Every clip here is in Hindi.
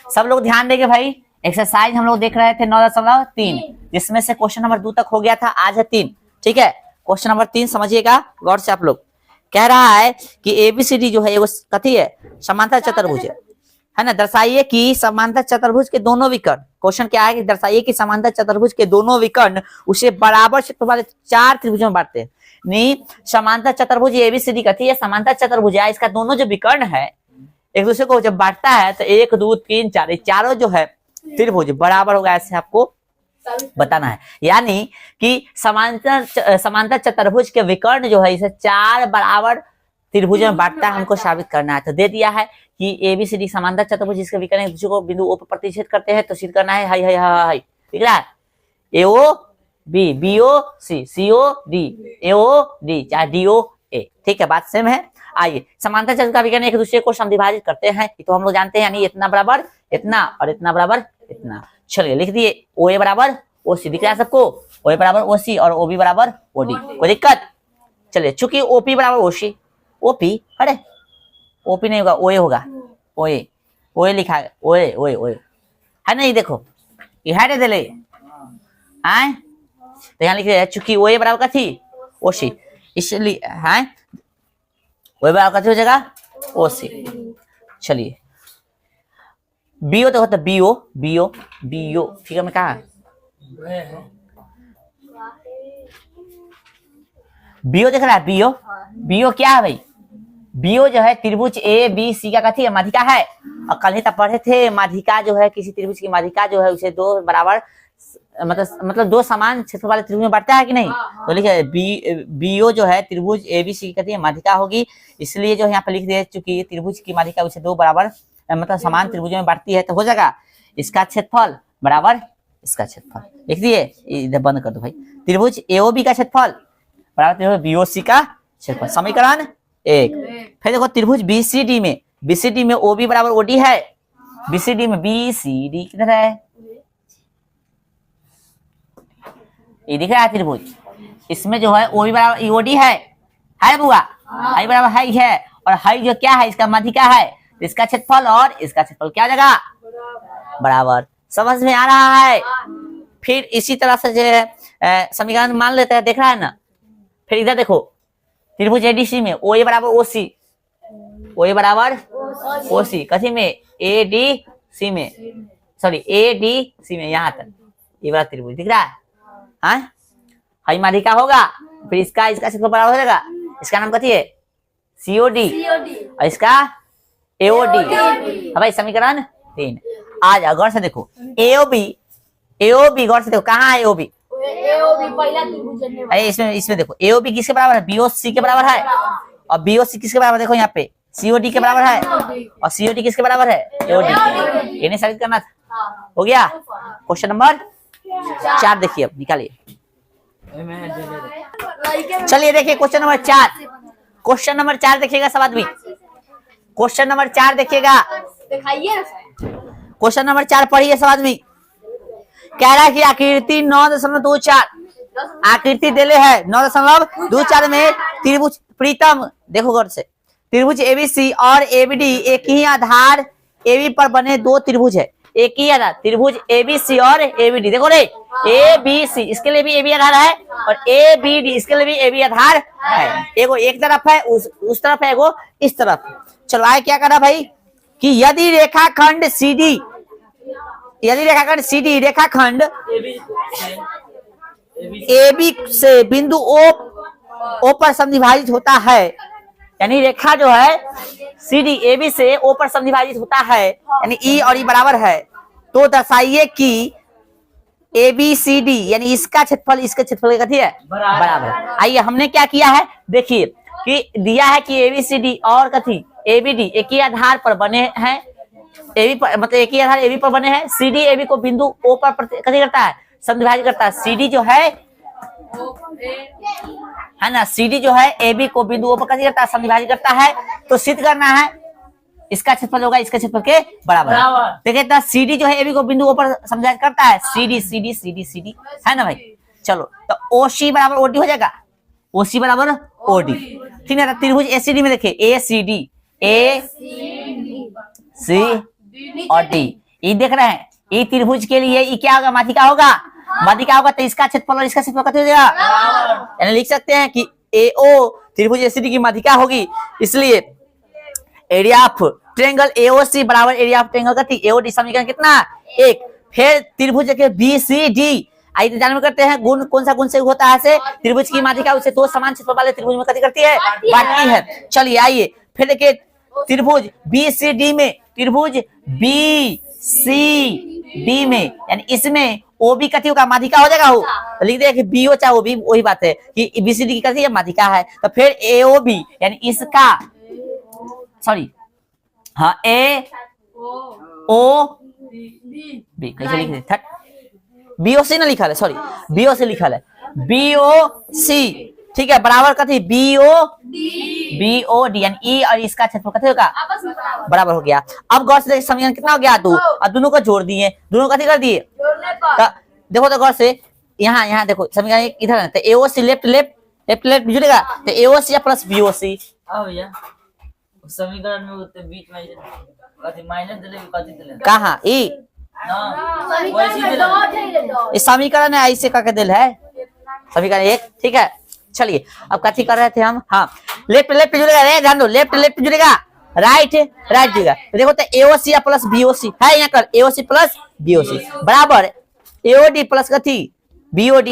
सब लोग ध्यान देंगे भाई। एक्सरसाइज हम लोग देख रहे थे 9.3, जिसमें से क्वेश्चन नंबर 2 तक हो गया था, आज है 3। ठीक है, क्वेश्चन नंबर 3 समझिएगा गौर से आप लोग। कह रहा है कि एबीसीडी जो है वो कथी है, समांतर चतुर्भुज है ना। दर्शाइए कि समांतर चतुर्भुज के दोनों विकर्ण, क्वेश्चन क्या है कि दर्शाइए कि समांतर चतुर्भुज के दोनों विकर्ण उसे बराबर क्षेत्र वाले 4 त्रिभुजों में बांटते हैं। नहीं, समांतर चतुर्भुज एबीसीडी कथी है, समांतर चतुर्भुज है, इसका दोनों जो विकर्ण है एक दूसरे को जब बांटता है तो 1 2 3 4 ये चारों जो है त्रिभुज बराबर होगा, ऐसे आपको बताना है। यानी कि समांतर चतुर्भुज के विकर्ण जो है इसे 4 बराबर त्रिभुजों में बांटता है, हमको साबित करना है। तो दे दिया है कि एबीसीडी समांतर चतुर्भुज जिसके विकर्ण एक दूसरे को बिंदु O पर प्रतिच्छेद करते हैं, तो सिद्ध करना है हाई हाई हाई। ठीक है, AO B BO C CO D AO D चाहे DO A। ठीक है, बात सेम है। आइए, समांतर चतुर्भुज का विकर्ण एक दूसरे को समद्विभाजित करते हैं, तो हम लोग जानते हैं, यानी इतना बराबर इतना और इतना बराबर इतना। चलिए लिख दिए, OA बराबर OC, दिख रहा है सबको, OA बराबर OC और OB बराबर OD। कोई दिक्कत? चलिए, चूंकि OP बराबर OC, OP अरे OP नहीं होगा, OA होगा, OA लिखा है, OA है नहीं, देखो ये है दे ले आए, तो यहाँ लिख रहे हैं चूंकि OA बराबर कथी OC, इसलिए है OA बराबर कथी हो जाएगा OC। चलिए, BO तो होता है BO फिगर में कहा BO दिख रहा है, BO क्या है भाई, BO जो है त्रिभुज ABC का कथी है, माध्यिका है। और कल ही तक पढ़े थे, माध्यिका जो है किसी त्रिभुज की माध्यिका जो है उसे 2 बराबर मतलब 2 समान क्षेत्र वाले त्रिभुज में बांटता है कि नहीं। तो लिखे BO जो है त्रिभुज ABC की कथी है, माध्यिका होगी, इसलिए जो यहाँ पे लिख दिया, चूंकि त्रिभुज की माध्यिका उसे 2 बराबर मतलब समान त्रिभुजों में बांटती है, तो हो जाएगा इसका क्षेत्रफल बराबर इसका क्षेत्रफल। लिख दिए, इधर बंद कर दो भाई। त्रिभुज AOB का क्षेत्रफल बराबर त्रिभुज BOC का क्षेत्रफल, समीकरण 1। फिर देखो त्रिभुज BCD में OB बराबर OD है, BCD में BCD किधर है, ये दिख रहा है त्रिभुज, इसमें जो है OB बराबर EOD है बुआ, हाई बराबर हाई है, और हाई जो क्या है इसका माध्यिका है, तो इसका क्षेत्रफल और इसका क्षेत्रफल क्या जगह बराबर। समझ में आ रहा है। फिर इसी तरह से जो है समीकरण मान लेते हैं, देख रहा है ना। फिर इधर देखो त्रिभुज ADC में OA बराबर OC कथी में ADC में, सॉरी ADC में, यहाँ तक ये वाला त्रिभुज दिख रहा है, हाँ हाई माध्यिका होगा, फिर इसका क्षेत्रफल बराबर हो जाएगा, इसका नाम कथी है COD और इसका AOD है भाई, समीकरण 3। आज गौर से देखो AOB गौर से देखो, कहाँ है AOB पहला त्रिभुज है। अरे इसमें देखो AOB किसके बराबर है, BOC के बराबर है, और BOC किसके बराबर, देखो यहाँ पे COD के बराबर है, और COD किसके बराबर है AOD। इन्हें साबित करना था, हो गया। क्वेश्चन नंबर 4 देखिए, अब निकालिए। चलिए देखिए क्वेश्चन नंबर 4 देखिएगा सब आदमी, क्वेश्चन नंबर 4 देखिएगा, क्वेश्चन नंबर 4 पढ़िए सब आदमी। कह रहा है कि आकृति 9.24 आकृति देले है 9.24 में त्रिभुज प्रीतम, देखो गौर से, त्रिभुज ABC और ABD एक ही आधार AB पर बने 2 त्रिभुज है, एक ही आधार त्रिभुज ABC और ABD, देखो रे ABC इसके लिए भी AB आधार है और ABD इसके लिए भी AB आधार है, एगो एक तरफ है उस तरफ है, एगो इस तरफ। चलो आए क्या करा भाई कि यदि रेखाखंड CD रेखाखंड AB से बिंदु O पर समद्विभाजित होता है, यानी रेखा जो है CD AB से O पर समद्विभाजित होता है, यानी E और E बराबर है, तो दर्शाइए कि ABCD यानी इसका क्षेत्रफल इसके क्षेत्रफल का कथी है बराबर है। आइए हमने क्या किया है, देखिए कि दिया है कि ABCD और कथी ABD एक ही आधार पर बने हैं, AB पर मतलब एक ही आधार AB पर बने हैं, CD AB को बिंदु O पर कथी करता है समद्विभाजित करता है, CD जो है ना, CD जो है AB को बिंदु O पर कथी करता है समद्विभाजित करता है। तो सिद्ध करना है इसका क्षेत्रफल होगा इसका क्षेत्रफल के बराबर। देखिए तो CD जो है AB को बिंदु O पर समद्विभाजित करता है, CD है ना भाई। चलो तो OC बराबर OD हो जाएगा, OC बराबर OD, ठीक है। त्रिभुज ACD में देखिए ACD A C और D, ई देख रहे हैं, ई त्रिभुज के लिए ई क्या होगा, माध्यिका होगा। माध्यिका होगा तो इसका क्षेत्रफल और इसका क्षेत्रफल कितना हो जाएगा, यानी लिख सकते हैं कि AO त्रिभुज ACD की माध्यिका होगी। इसलिए एरिया ऑफ ट्रायंगल AOC बराबर एरिया ऑफ ट्रायंगल का AOD। समीकरण कितना, 1। फिर त्रिभुज के BCD, आइए जानना करते हैं गुण, कौन सा गुण से होता है से त्रिभुज की माध्यिका उसे दो समान क्षेत्रफल वाले त्रिभुज में कथी करती है, बांटती है। चलिए आइए फिर देखिए त्रिभुज BCD में, त्रिभुज BCD में यानी इसमें OB कथी होगा, माध्यिका हो जाएगा। हो तो लिख देगा कि BO चाहे OB, वही बात है कि BCD की कथी है, माध्यिका है। तो फिर AOB यानी इसका, सॉरी हाँ AOB कैसे लिख दे, BOC ना लिखा है, सॉरी BOC लिखा है, BOC ठीक है, बराबर कथी BOD यानी ई और इसका क्षेत्रफल कथी होगा, आपस में बराबर हो गया। अब गौर से देखिए समीकरण कितना हो गया, 2 और दोनों को जोड़ दिए, दोनों कथी कर दिए, जोड़ने पर तो देखो तो गौर से यहाँ देखो समीकरण इधर है तो AOC लेफ्ट जुड़ेगा तो AOC प्लस BOC। हाँ भैया समीकरण में होते बीच में कथी माइनस दिले कथी दिले कहाँ ई ना समीकरण वैसे में दिले डॉट है, ये डॉट। इस समीकरण है ऐसे का दिल है समीकरण 1 ठीक है। चलिए अब कथी कर रहे थे हम, हाँ लेफ्ट जुड़ेगा, रे ध्यान दो, लेफ्ट जुड़ेगा, राइट जुड़ेगा। तो देखो तो AOC प्लस BOC है, यहाँ कर AOC प्लस BOC बराबर AOD प्लस कथी BOD।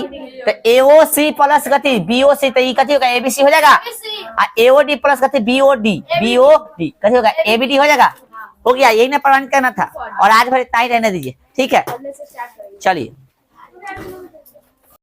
तो AOC प्लस कथी BOC तो ये कथी होगा ABC हो जाएगा, और AOD प्लस कथी BOD कथी होगा ABD हो जाएगा। हो गया, यही ना प्रमाणित करना था और आज भर इतना ही रहने दीजिए, ठीक है। पहले से स्टार्ट करेंगे। चलिए